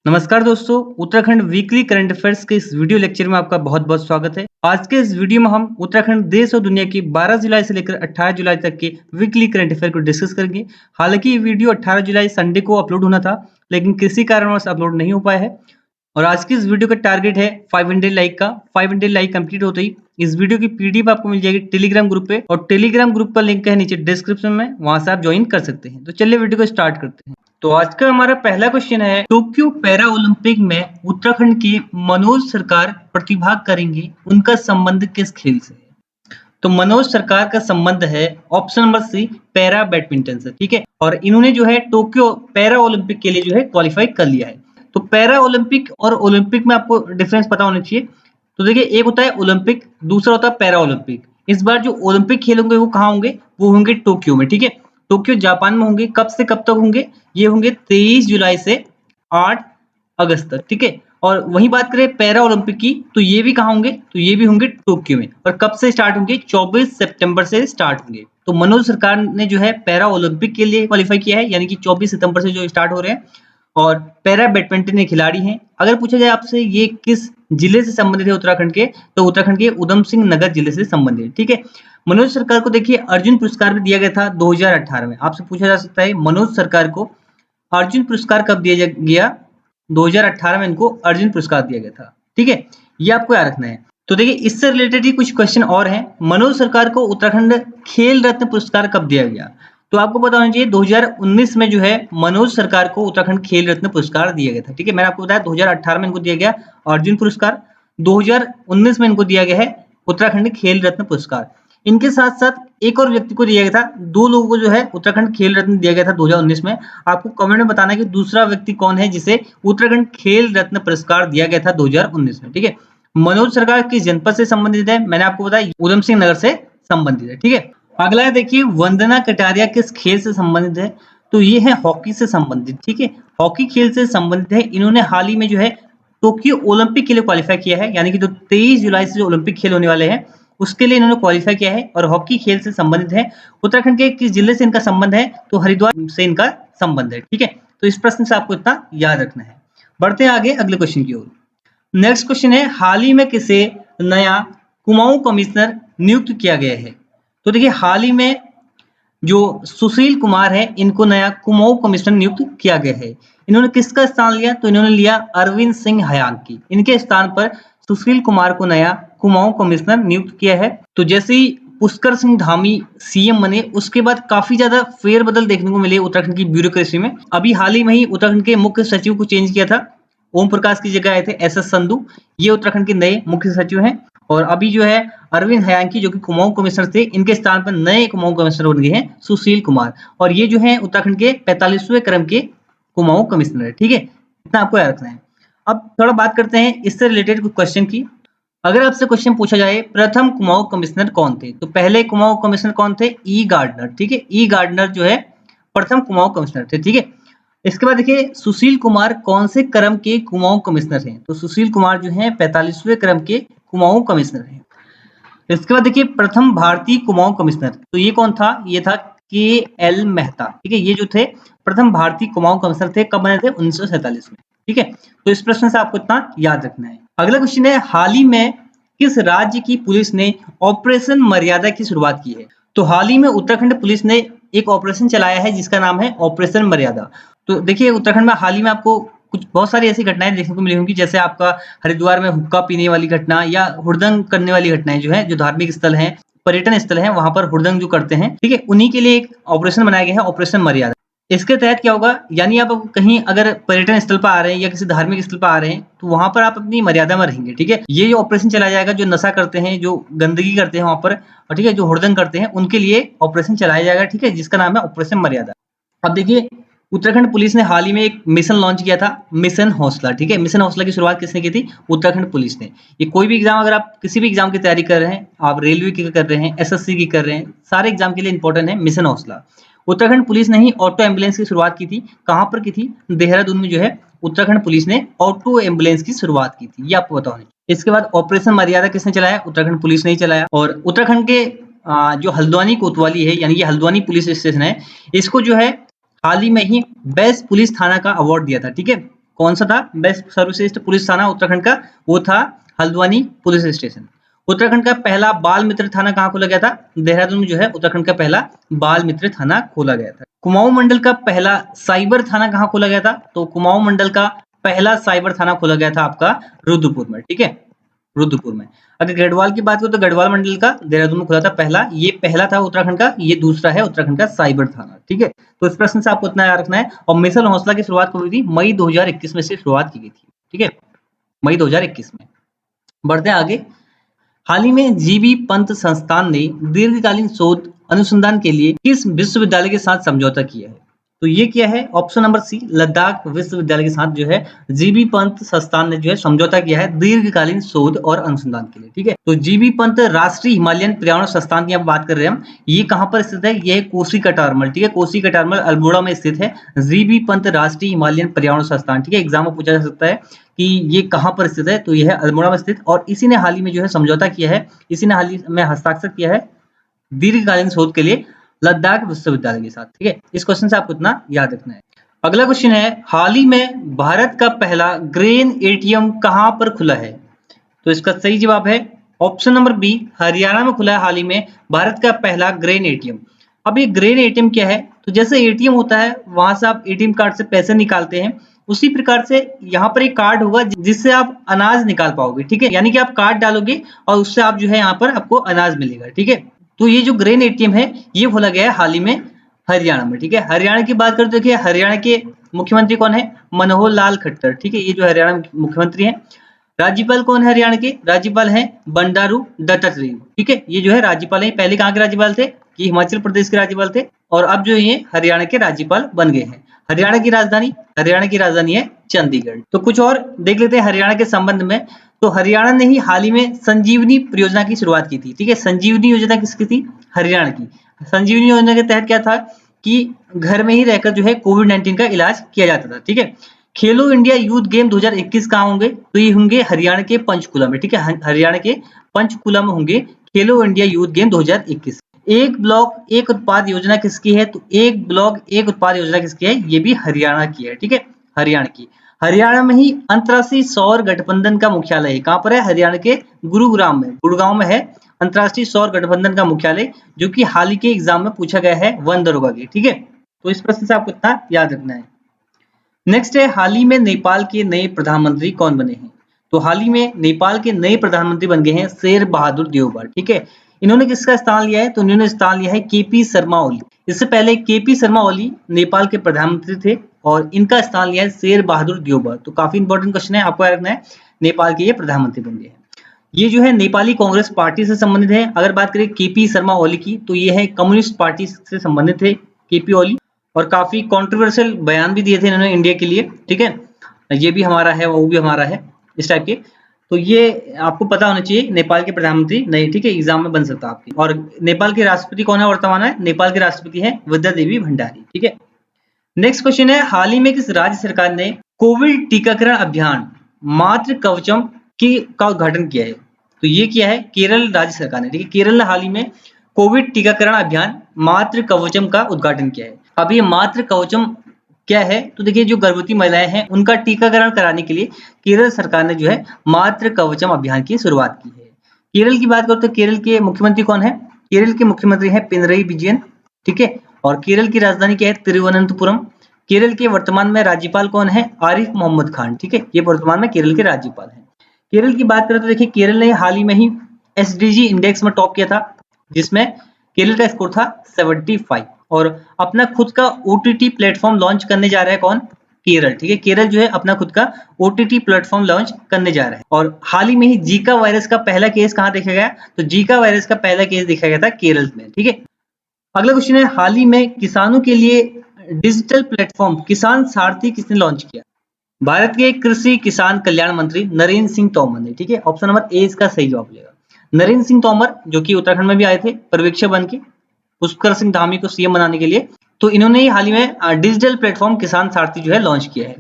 नमस्कार दोस्तों, Uttarakhand weekly current affairs के इस वीडियो लेक्चर में आपका बहुत-बहुत स्वागत है। आज के इस वीडियो में हम उत्तराखंड देश और दुनिया की 12 जुलाई से लेकर 18 जुलाई तक के वीकली करंट अफेयर को डिस्कस करेंगे। हालांकि ये वीडियो 18 जुलाई संडे को अपलोड होना था, लेकिन किसी कारणवश अपलोड नहीं हो पाया है। और आज की इस वीडियो का टारगेट है 500 लाइक का। 500 लाइक कंप्लीट होते ही इस वीडियो की पीडीएफ आपको मिल जाएगी टेलीग्राम ग्रुप पे, और टेलीग्राम ग्रुप का लिंक है नीचे डिस्क्रिप्शन में, वहां से आप ज्वाइन कर सकते हैं। तो चलिए वीडियो को स्टार्ट करते हैं। तो आज का हमारा पहला क्वेश्चन है, टोक्यो पैरा ओलंपिक में उत्तराखंड के मनोज सरकार प्रतिभाग करेंगे, उनका संबंध किस खेल से है? तो मनोज सरकार का संबंध है option number C para badminton से, ठीक है। और इन्होंने जो है टोक्यो पैरा ओलंपिक के लिए जो है क्वालिफाई कर लिया है। तो पैरा ओलंपिक और ओलंपिक में आपको डिफरेंस पता होना चाहिए। तो देखिए, एक होता है ओलंपिक, दूसरा होता है पैरा ओलंपिक। इस बार जो ओलंपिक खेल होंगे वो कहाँ होंगे? वो होंगे टोक्यो में, ठीक है। टोक्यो जापान में होंगे। कब से कब तक होंगे? ये होंगे 23 जुलाई से 8 अगस्त तक, ठीक है। और वहीं बात करें पैरा ओलंपिक की, तो ये भी कहाँ होंगे? तो ये भी होंगे टोक्यो में। और कब से स्टार्ट होंगे? 24 सितंबर से स्टार्ट होंगे। तो मनोज सरकार ने जो है पैरा ओलंपिक के लिए क्वालिफाई किया है, यानी कि 24 सितंबर से जो स्टार्ट हो रहे हैं। और पैरा बैडमिंटन के खिलाड़ी हैं। अगर पूछा जाए आपसे ये किस जिले से संबंधित है उत्तराखंड के, तो उत्तराखंड के उधम सिंह नगर जिले से संबंधित है, ठीक है। मनोज सरकार को देखिए अर्जुन पुरस्कार भी दिया गया था 2018 में। आपसे पूछा जा सकता है मनोज सरकार को अर्जुन पुरस्कार कब दिया गया? 2018 में इनको अर्जुन पुरस्कार दिया गया था, ठीक है। ये आपको याद रखना है। तो देखिए, इससे रिलेटेड ही कुछ क्वेश्चन और हैं। मनोज सरकार को उत्तराखंड खेल रत्न पुरस्कार कब दिया गया? तो आपको पता होना चाहिए 2019 में जो है मनोज सरकार को उत्तराखंड खेल रत्न पुरस्कार दिया गया था, ठीक है। मैंने आपको बताया 2018 में इनको दिया गया अर्जुन पुरस्कार, 2019 में इनको दिया गया है उत्तराखंड खेल रत्न पुरस्कार। इनके साथ साथ एक और व्यक्ति को दिया गया था, दो लोगों को जो है उत्तराखंड खेल रत्न दिया गया था 2019 में। आपको कमेंट में बताना है कि दूसरा व्यक्ति कौन है जिसे उत्तराखंड खेल रत्न पुरस्कार दिया गया था 2019 में, ठीक है। मनोज सरकार किस जनपद से संबंधित है? मैंने आपको बताया उधम सिंह नगर से संबंधित है, ठीक है। अगला है, देखिए वंदना कटारिया किस खेल से संबंधित है? तो ये है हॉकी से संबंधित, ठीक है। हॉकी खेल से संबंधित है। इन्होंने हाल ही में जो है टोक्यो ओलंपिक के लिए क्वालिफाई किया है, यानी कि जो 23 जुलाई से जो ओलंपिक खेल होने वाले हैं उसके लिए इन्होंने क्वालिफाई किया है, और हॉकी खेल से संबंधित है। उत्तराखंड के किस जिले से इनका संबंध है? तो हरिद्वार से इनका संबंध है, ठीक है। तो इस प्रश्न से आपको इतना याद रखना है। बढ़ते हैं आगे अगले क्वेश्चन की ओर। नेक्स्ट क्वेश्चन है, हाल ही में किसे नया कुमाऊं कमिश्नर नियुक्त किया गया है? तो देखिए, हाल ही में जो सुशील कुमार है इनको नया कुमाऊं कमिश्नर नियुक्त किया गया है। इन्होंने किसका स्थान लिया? तो इन्होंने लिया अरविंद सिंह हयांकी। इनके स्थान पर सुशील कुमार को नया कुमाऊं कमिश्नर नियुक्त किया है। तो जैसे ही पुष्कर सिंह धामी सीएम बने, उसके बाद काफी ज्यादा फेरबदल देखने को मिले उत्तराखंड की ब्यूरोक्रेसी में। अभी हाल ही में ही उत्तराखंड के मुख्य सचिव को चेंज किया था, ओम प्रकाश की जगह आए थे एसएस संधू। ये उत्तराखंड के नए मुख्य सचिव हैं। और अभी जो है अरविंद हयांकी जो कि कुमाऊं कमिश्नर थे, इनके स्थान पर नए कुमाऊं कमिश्नर बन गए हैं सुशील कुमार। और ये जो है उत्तराखंड के 45वें क्रम के कुमाऊं कमिश्नर है, ठीक है। इतना आपको याद रखना है। अब थोड़ा बात करते हैं इससे रिलेटेड कुछ क्वेश्चन की। अगर आपसे क्वेश्चन पूछा जाए प्रथम कुमाऊं कमिश्नर कौन थे, तो पहले कुमाऊं कमिश्नर कौन थे? ई गार्डनर, ठीक है। ई गार्डनर जो है प्रथम कुमाऊं कमिश्नर थे, ठीक है। इसके बाद देखिए सुशील कुमार कौन से क्रम के कुमाऊं कमिश्नर हैं? तो सुशील कुमार जो है 45वें क्रम के कुमाऊं कमिश्नर हैं। इसके बाद देखिए प्रथम भारतीय कुमाऊं कमिश्नर, तो ये कौन था? ये था के.एल. मेहता, ठीक है। ये जो थे प्रथम भारतीय कुमाऊं कमिश्नर थे, कब बने थे? 1947 में, ठीक है। तो इस प्रश्न से आपको इतना याद रखना है। अगला क्वेश्चन है, हाल ही में किस राज्य की पुलिस ने ऑपरेशन मर्यादा की शुरुआत की है? तो हाल ही में उत्तराखंड पुलिस ने एक ऑपरेशन चलाया है जिसका नाम है ऑपरेशन मर्यादा। तो देखिए, उत्तराखंड में हाल ही में आपको कुछ बहुत सारी ऐसी घटनाएं देखने को मिली होंगी, जैसे आपका हरिद्वार में हुक्का पीने वाली घटना, या हुड़दंग करने वाली घटनाएं जो है, जो धार्मिक स्थल हैं, पर्यटन स्थल हैं, वहां पर हुड़दंग जो करते हैं, ठीक है, उन्हीं के लिए एक ऑपरेशन बनाया गया है ऑपरेशन मर्यादा। इसके तहत क्या होगा, यानी आप कहीं अगर पर्यटन स्थल पर आ रहे हैं या किसी धार्मिक स्थल पर आ रहे हैं, तो वहां पर आप अपनी मर्यादा में रहेंगे, ठीक है। ये जो ऑपरेशन चलाया जाएगा, जो नशा करते हैं, जो गंदगी करते हैं वहां पर, और ठीक है, जो हुड़दंग करते हैं, उनके लिए ऑपरेशन चलाया जाएगा, ठीक है, जिसका नाम है ऑपरेशन मर्यादा। अब देखिए, उत्तराखंड पुलिस ने हाल ही में एक मिशन लॉन्च किया था, मिशन हौसला, ठीक है। मिशन हौसला की शुरुआत किसने की थी? उत्तराखंड पुलिस ने। ये कोई भी एग्जाम, अगर आप किसी भी एग्जाम की तैयारी कर रहे हैं, आप रेलवे की कर रहे हैं, एसएससी की कर रहे हैं, सारे एग्जाम के लिए इंपॉर्टेंट है मिशन हौसला। उत्तराखंड पुलिस ने ही ऑटो एम्बुलेंस की शुरुआत की थी। कहां पर की थी? देहरादून में जो है उत्तराखंड पुलिस ने ऑटो एम्बुलेंस की शुरुआत की थी, ये आपको बताओ नहीं। इसके बाद ऑपरेशन मर्यादा किसने चलाया? उत्तराखंड पुलिस ने ही चलाया। और उत्तराखंड के जो हल्द्वानी कोतवाली है, यानी कि हल्द्वानी पुलिस स्टेशन है, इसको जो है हाल ही में ही बेस्ट पुलिस थाना का अवार्ड दिया था, ठीक है। कौन सा था बेस्ट सर्वश्रेष्ठ पुलिस थाना उत्तराखंड का? वो था हल्द्वानी पुलिस स्टेशन। उत्तराखंड का पहला बाल मित्र थाना कहाँ खोला गया था? देहरादून में जो है उत्तराखंड का पहला बाल मित्र थाना खोला गया था। कुमाऊं मंडल का पहला साइबर थाना कहाँ खोला गया था? तो कुमाऊं मंडल का पहला साइबर थाना खोला गया था आपका रुद्रपुर में, ठीक है, रुद्रपुर में। अगर गढ़वाल की बात करो तो गढ़वाल मंडल का देहरादून में खुला था पहला, ये पहला था उत्तराखंड का, ये दूसरा है उत्तराखंड का साइबर थाना, ठीक है। तो इस प्रश्न से आपको इतना याद रखना है। और मिशन हौसला की शुरुआत कब हुई थी? मई 2021 में से शुरुआत की गई थी, ठीक है, मई 2021 में। बढ़ते हैं आगे। हाल ही में जीबी पंत संस्थान ने दीर्घकालीन शोध अनुसंधान के लिए किस विश्वविद्यालय के साथ समझौता किया है? तो ये क्या है? ऑप्शन नंबर सी, लद्दाख विश्वविद्यालय के साथ जो है जीबी पंत संस्थान ने जो है समझौता किया है दीर्घकालीन शोध और अनुसंधान के लिए, ठीक है। तो जीबी पंत राष्ट्रीय हिमालयन पर्यावरण संस्थान की आप बात कर रहे हैं हम, ये कहाँ पर स्थित है? ये कोसी कटारमल, ठीक है, कोसी कटारमल अल्मोड़ा में स्थित है जीबी पंत राष्ट्रीय हिमालयन पर्यावरण संस्थान, ठीक है। एग्जाम में पूछा जा सकता है कि ये कहाँ पर स्थित है, तो यह है अल्मोड़ा में स्थित। और इसी ने हाल ही में जो है समझौता किया है, इसी ने हाल ही में हस्ताक्षर किया है दीर्घकालीन शोध के लिए लद्दाख विश्वविद्यालय के साथ, ठीक है। इस क्वेश्चन से आपको इतना याद रखना है। अगला क्वेश्चन है, हाल ही में भारत का पहला ग्रेन एटीएम कहां पर खुला है? तो इसका सही जवाब है ऑप्शन नंबर बी, हरियाणा में खुला है हाल ही में भारत का पहला ग्रेन एटीएम। अब ये ग्रेन एटीएम क्या है? तो जैसे एटीएम होता है वहां से आप एटीएम कार्ड से पैसे निकालते हैं, उसी प्रकार से यहाँ पर एक कार्ड होगा जिससे आप अनाज निकाल पाओगे, ठीक है। यानी कि आप कार्ड डालोगे और उससे आप जो है यहाँ पर आपको अनाज मिलेगा, ठीक है। तो ये जो ग्रेन एटीएम है ये खोला गया है हाल ही में हरियाणा में, ठीक है। हरियाणा की बात करते देखिए, हरियाणा के मुख्यमंत्री कौन है? मनोहर लाल खट्टर, ठीक है, ये जो हरियाणा मुख्यमंत्री है। राज्यपाल कौन है हरियाणा के? राज्यपाल हैं बंडारू दत्तात्रेय, ठीक है, ये जो है राज्यपाल है। पहले कहाँ के राज्यपाल थे? कि हिमाचल प्रदेश के राज्यपाल थे, और अब जो ये हरियाणा के राज्यपाल बन गए हैं। हरियाणा की राजधानी है चंडीगढ़। तो कुछ और देख लेते हैं हरियाणा के संबंध में। तो हरियाणा ने ही हाल ही में संजीवनी परियोजना की शुरुआत की थी, ठीक है। संजीवनी योजना किसकी थी? हरियाणा की। संजीवनी योजना के तहत क्या था कि घर में ही रहकर जो है कोविड-19 का इलाज किया जाता था, ठीक है। खेलो इंडिया यूथ गेम 2021 कहाँ होंगे? तो ये होंगे हरियाणा के पंचकुला में, ठीक है, हरियाणा के पंचकुला में होंगे खेलो इंडिया यूथ गेम 2021। एक ब्लॉक एक उत्पाद योजना किसकी है? तो एक ब्लॉक एक उत्पाद योजना किसकी है? ये भी हरियाणा की है, ठीक है, हरियाणा की। हरियाणा में ही अंतरराष्ट्रीय सौर गठबंधन का मुख्यालय है। कहाँ पर है? हरियाणा के गुरुग्राम में, गुड़गांव में है अंतरराष्ट्रीय सौर गठबंधन का मुख्यालय, जो कि हाल ही के एग्जाम में पूछा गया है वन दरोगा की, ठीक है। तो इस प्रश्न से आपको इतना याद रखना है। नेक्स्ट है, हाल ही में नेपाल के नए प्रधानमंत्री कौन बने हैं? तो हाल ही में नेपाल के नए प्रधानमंत्री बन गए हैं शेर बहादुर देवबा, ठीक है। इन्होंने किसका स्थान लिया है? तो इन्होंने स्थान लिया है केपी शर्मा ओली। इससे पहले केपी शर्मा ओली नेपाल के प्रधानमंत्री थे और इनका स्थान लिया है शेर बहादुर देवबा। तो काफी इंपॉर्टेंट क्वेश्चन है, आपको याद रखना है। नेपाल के ये प्रधानमंत्री बन गए हैं। ये जो है नेपाली कांग्रेस पार्टी से संबंधित है। अगर बात करें केपी शर्मा ओली की, तो ये है कम्युनिस्ट पार्टी से संबंधित है केपी ओली, और काफी कंट्रोवर्शियल बयान भी दिए थे इन्होंने इंडिया के लिए, ठीक है। ये भी हमारा है, वो भी हमारा है, इस टाइप के। तो ये आपको पता होना चाहिए, नेपाल के प्रधानमंत्री नहीं, ठीक है, एग्जाम में बन सकता है आपकी। और नेपाल के राष्ट्रपति कौन है वर्तमान में? नेपाल के राष्ट्रपति है विद्या देवी भंडारी, ठीक है। नेक्स्ट क्वेश्चन है, हाल ही में किस राज्य सरकार ने कोविड टीकाकरण अभियान मातृ कवचम का उद्घाटन किया है? तो ये किया है केरल राज्य सरकार ने, ठीक है। केरल ने हाल ही में कोविड टीकाकरण अभियान मातृ कवचम का उद्घाटन किया है। अब ये मातृ कवचम क्या है? तो देखिए, जो गर्भवती महिलाएं हैं उनका टीकाकरण कराने के लिए केरल सरकार ने जो है मातृ कवचम अभियान की शुरुआत की है। केरल की बात करो तो केरल के मुख्यमंत्री कौन है? केरल के मुख्यमंत्री है पिनरई विजयन, ठीक है। और केरल की राजधानी क्या है? तिरुवनंतपुरम। केरल के वर्तमान में राज्यपाल कौन है? आरिफ मोहम्मद खान, ठीक है, ये वर्तमान में केरल के राज्यपाल हैं। केरल की बात करें तो देखिए, केरल ने हाल ही में ही एसडीजी इंडेक्स में टॉप किया था, जिसमें केरल का स्कोर था 75, और अपना खुद का ओटीटी प्लेटफॉर्म लॉन्च करने जा रहा है कौन? केरल, ठीक है। केरल जो है अपना खुद का ओटीटी प्लेटफॉर्म लॉन्च करने जा रहा है। और हाल ही में ही जीका वायरस का पहला केस कहां देखा गया? तो जीका वायरस का पहला केस देखा गया था केरल में, ठीक है। अगला क्वेश्चन है, हाल ही में किसानों के लिए डिजिटल प्लेटफॉर्म किसान सारथी किसने लॉन्च किया? भारत के कृषि किसान कल्याण मंत्री नरेंद्र सिंह तोमर ने, ठीक है। ऑप्शन नंबर ए इसका सही जवाब मिलेगा। नरेंद्र सिंह तोमर जो कि उत्तराखंड में भी आए थे पर्यवेक्षक बन के पुष्कर सिंह धामी को सीएम बनाने के लिए, तो इन्होंने हाल ही में डिजिटल प्लेटफॉर्म किसान सारथी जो है लॉन्च किया है।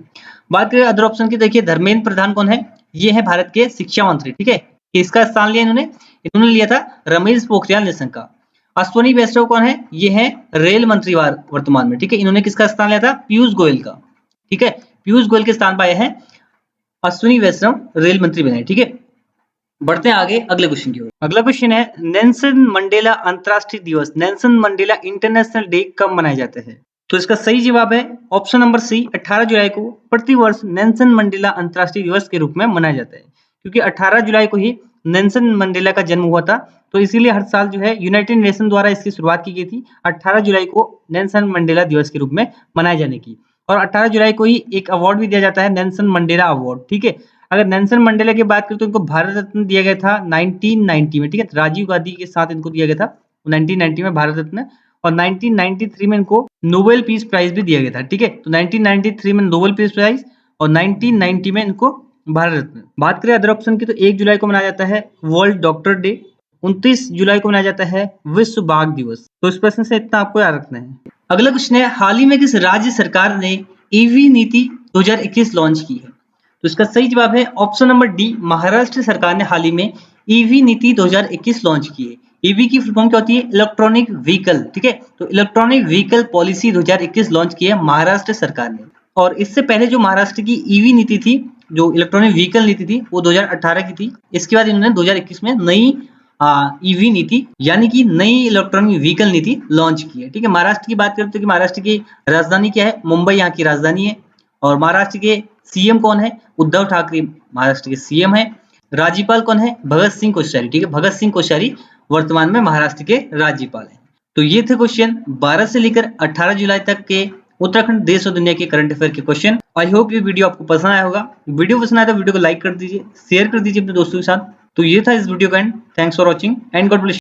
बात करें अदर ऑप्शन की, देखिए धर्मेंद्र प्रधान कौन है? ये है भारत के शिक्षा मंत्री, ठीक है। इसका स्थान लिया इन्होंने लिया था रमेश पोखरियाल निशंक का। अश्वनी वैष्णव कौन है? ये है रेल मंत्री वर्तमान में, ठीक है। इन्होंने किसका स्थान लिया था? पीयूष गोयल का, ठीक है। पीयूष गोयल के स्थान पर आए हैं अश्विनी वैष्णव रेल मंत्री बने। ठीक है, बढ़ते हैं आगे अगले क्वेश्चन की ओर। अगला क्वेश्चन है नेल्सन मंडेला अंतर्राष्ट्रीय दिवस, नेल्सन मंडेला इंटरनेशनल डे कब मनाए जाते हैं? तो इसका सही जवाब है ऑप्शन नंबर सी, 18 जुलाई को प्रतिवर्ष नेल्सन मंडेला अंतर्राष्ट्रीय दिवस के रूप में मनाया जाता है, क्योंकि 18 जुलाई को ही नेल्सन मंडेला का जन्म हुआ था, तो इसीलिए हर साल जो है यूनाइटेड नेशन द्वारा इसकी शुरुआत की गई थी 18 जुलाई को नेल्सन मंडेला दिवस के रूप में मनाए जाने की। और 18 जुलाई को ही एक अवार्ड भी दिया जाता है, नेल्सन मंडेला अवार्ड। ठीक है, अगर नेल्सन मंडेला की बात करें तो इनको भारत रत्न दिया गया था 1990 में। ठीक है, राजीव गांधी के साथ इनको दिया गया था 1990 में भारत रत्न, और 1993 में इनको नोबेल पीस प्राइज भी दिया गया था। ठीक है, तो 1993 में नोबेल पीस प्राइज और 1990 में इनको भारत रत्न। बात करें अदर ऑप्शन की तो 1 जुलाई को मनाया जाता है वर्ल्ड डॉक्टर डे, 29 जुलाई को मनाया जाता है विश्व बाघ दिवस। तो इस प्रश्न से इतना आपको याद रखना है। अगला क्वेश्चन है हाल ही में किस राज्य सरकार ने ईवी नीति 2021 लॉन्च की है? तो इसका सही जवाब है ऑप्शन नंबर डी, महाराष्ट्र सरकार ने हाल ही में ईवी नीति 2021 लॉन्च की है। ईवी की फुल फॉर्म क्या होती है? Electronic vehicle. ठीक है, तो इलेक्ट्रॉनिक व्हीकल पॉलिसी 2021 लॉन्च की है महाराष्ट्र सरकार ने। और इससे पहले जो महाराष्ट्र की ईवी नीति थी, जो इलेक्ट्रॉनिक व्हीकल नीति थी, वो 2018 की थी। इसके बाद इन्होंने 2021 में नई ईवी नीति यानी कि नई इलेक्ट्रॉनिक व्हीकल नीति लॉन्च की है। ठीक है, महाराष्ट्र की बात करते हैं कि महाराष्ट्र की राजधानी क्या है? मुंबई यहाँ की राजधानी है। और महाराष्ट्र के सीएम कौन है? उद्धव ठाकरे महाराष्ट्र के सीएम है। राज्यपाल कौन है? भगत सिंह कोश्यारी। ठीक है, भगत सिंह कोश्यारी वर्तमान में महाराष्ट्र के राज्यपाल हैं। तो ये थे क्वेश्चन 12 से लेकर 18 जुलाई तक के उत्तराखंड, देश और दुनिया के करंट अफेयर के क्वेश्चन। आई होप ये वीडियो आपको पसंद आया होगा। वीडियो पसंद आया तो वीडियो को लाइक कर दीजिए, शेयर कर दीजिए अपने दोस्तों के साथ। तो ये था इस वीडियो का and. Thanks for watching and God bless.